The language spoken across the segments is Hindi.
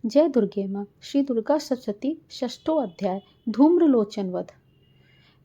जय दुर्गे माँ। श्री दुर्गा सप्तशती षष्ठो अध्याय। धूम्रलोचन वध।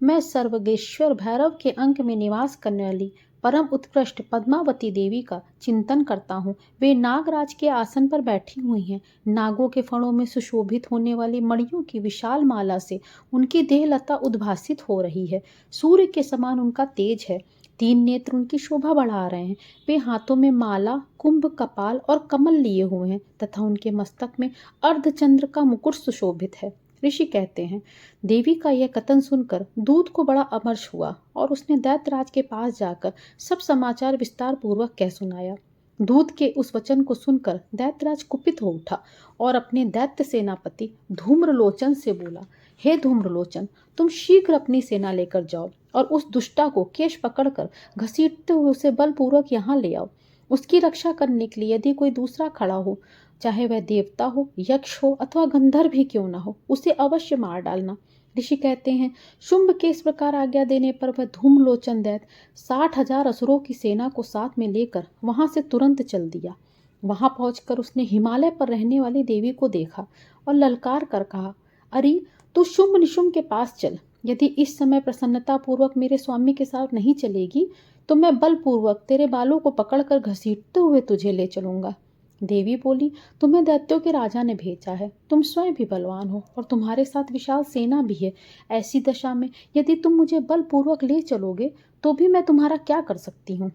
मैं सर्वगेश्वर भैरव के अंक में निवास करने वाली परम उत्कृष्ट पद्मावती देवी का चिंतन करता हूँ। वे नागराज के आसन पर बैठी हुई हैं। नागों के फणों में सुशोभित होने वाली मणियों की विशाल माला से उनकी देहलता उद्भासित हो रही है। सूर्य के समान उनका तेज है। 3 नेत्र उनकी शोभा बढ़ा रहे हैं। वे हाथों में माला, कुंभ, कपाल और कमल लिए हुए हैं तथा उनके मस्तक में अर्धचंद्र का मुकुट सुशोभित है। ऋषि कहते हैं, देवी का यह कथन सुनकर दूत को बड़ा अमर्ष हुआ और उसने दैत्यराज के पास जाकर सब समाचार विस्तार पूर्वक कह सुनाया। दूत के उस वचन को सुनकर दैत्यराज कुपित हो उठा और अपने दैत्य सेनापति धूम्रलोचन से बोला, हे धूम्रलोचन, तुम शीघ्र अपनी सेना लेकर जाओ और उस दुष्टा को केश पकड़कर घसीटते हुए उसे बलपूर्वक यहाँ ले आओ। उसकी रक्षा करने के लिए यदि कोई दूसरा खड़ा हो, चाहे वह देवता हो, यक्ष हो अथवा गंधर्व भी क्यों ना हो, उसे अवश्य मार डालना। ऋषि कहते हैं, शुंभ के इस प्रकार आज्ञा देने पर वह धूम्रलोचन दैत्य 60,000 असुरों की सेना को साथ में लेकर वहां से तुरंत चल दिया। वहां पहुंचकर उसने हिमालय पर रहने वाली देवी को देखा और ललकार कर कहा, अरे तू शुंभ निशुंभ के पास चल। यदि इस समय प्रसन्नता पूर्वक मेरे स्वामी के साथ नहीं चलेगी तो मैं बलपूर्वक तेरे बालों को पकड़कर घसीटते हुए तुझे ले चलूंगा। देवी बोली, तुम्हें दैत्यों के राजा ने भेजा है। तुम स्वयं भी बलवान हो और तुम्हारे साथ विशाल सेना भी है। ऐसी दशा में यदि तुम मुझे बलपूर्वक ले चलोगे तो भी मैं तुम्हारा क्या कर सकती हूँ।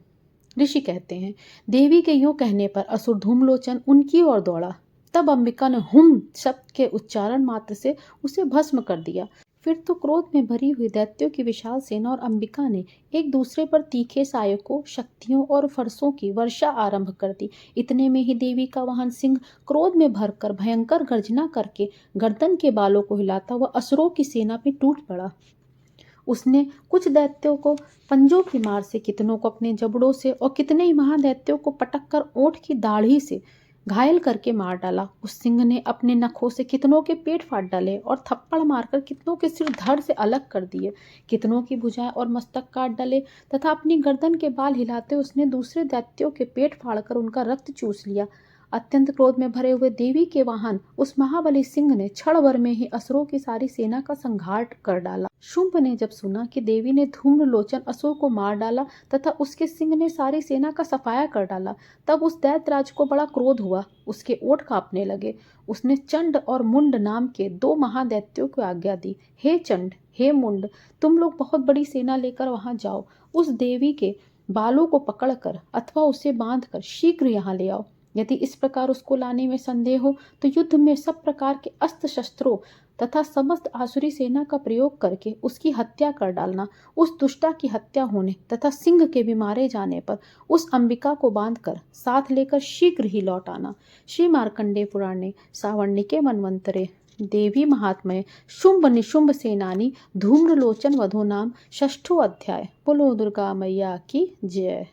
ऋषि कहते हैं, देवी के यूं कहने पर असुर धूम्रलोचन उनकी ओर दौड़ा। तब अंबिका ने हुम शब्द के उच्चारण मात्र से उसे भस्म कर दिया। फिर तो क्रोध में भरी हुई दैत्यों की विशाल सेना और अंबिका ने एक दूसरे पर तीखे सायकों, शक्तियों और फरसों की वर्षा आरंभ कर दी। इतने में ही देवी का वाहन सिंह क्रोध में भरकर भयंकर गर्जना करके गर्दन के बालों को हिलाता हुआ असुरों की सेना में टूट पड़ा। उसने कुछ दैत्यों को पंजों की मार से, कितनों को अपने जबड़ों से और कितने ही महादैत्यों को पटक कर ओंठ की दाढ़ी से घायल करके मार डाला। उस सिंह ने अपने नखों से कितनों के पेट फाड़ डाले और थप्पड़ मारकर कितनों के सिर धड़ से अलग कर दिए। कितनों की भुजाएं और मस्तक काट डाले तथा अपनी गर्दन के बाल हिलाते उसने दूसरे दैत्यों के पेट फाड़कर उनका रक्त चूस लिया। अत्यंत क्रोध में भरे हुए देवी के वाहन उस महाबली सिंह ने क्षण भर में ही असुरों की सारी सेना का संहार कर डाला। शुंभ ने जब सुना कि देवी ने धूम्रलोचन असुर को मार डाला तथा उसके सिंह ने सारी सेना का सफाया कर डाला, तब उस दैत्यराज को बड़ा क्रोध हुआ। उसके ओठ कांपने लगे। उसने चंड और मुंड नाम के 2 महादैत्यों को आज्ञा दी, हे चंड, हे मुंड, तुम लोग बहुत बड़ी सेना लेकर वहां जाओ। उस देवी के बालों को पकड़कर अथवा उसे बांधकर शीघ्र यहाँ ले आओ। यदि इस प्रकार उसको लाने में संदेह हो तो युद्ध में सब प्रकार के अस्त्र शस्त्रों तथा समस्त आसुरी सेना का प्रयोग करके उसकी हत्या कर डालना। उस दुष्टा की हत्या होने तथा सिंह के भी मारे जाने पर उस अंबिका को बांधकर साथ लेकर शीघ्र ही लौट आना। श्री मार्कंडेय पुराणे सावर्णिके मनवंतरे देवी महात्म्य शुंभ निशुंभ सेनानी धूम्रलोचन वधो नाम षष्ठो अध्याय। बोलो दुर्गा मैया की जय।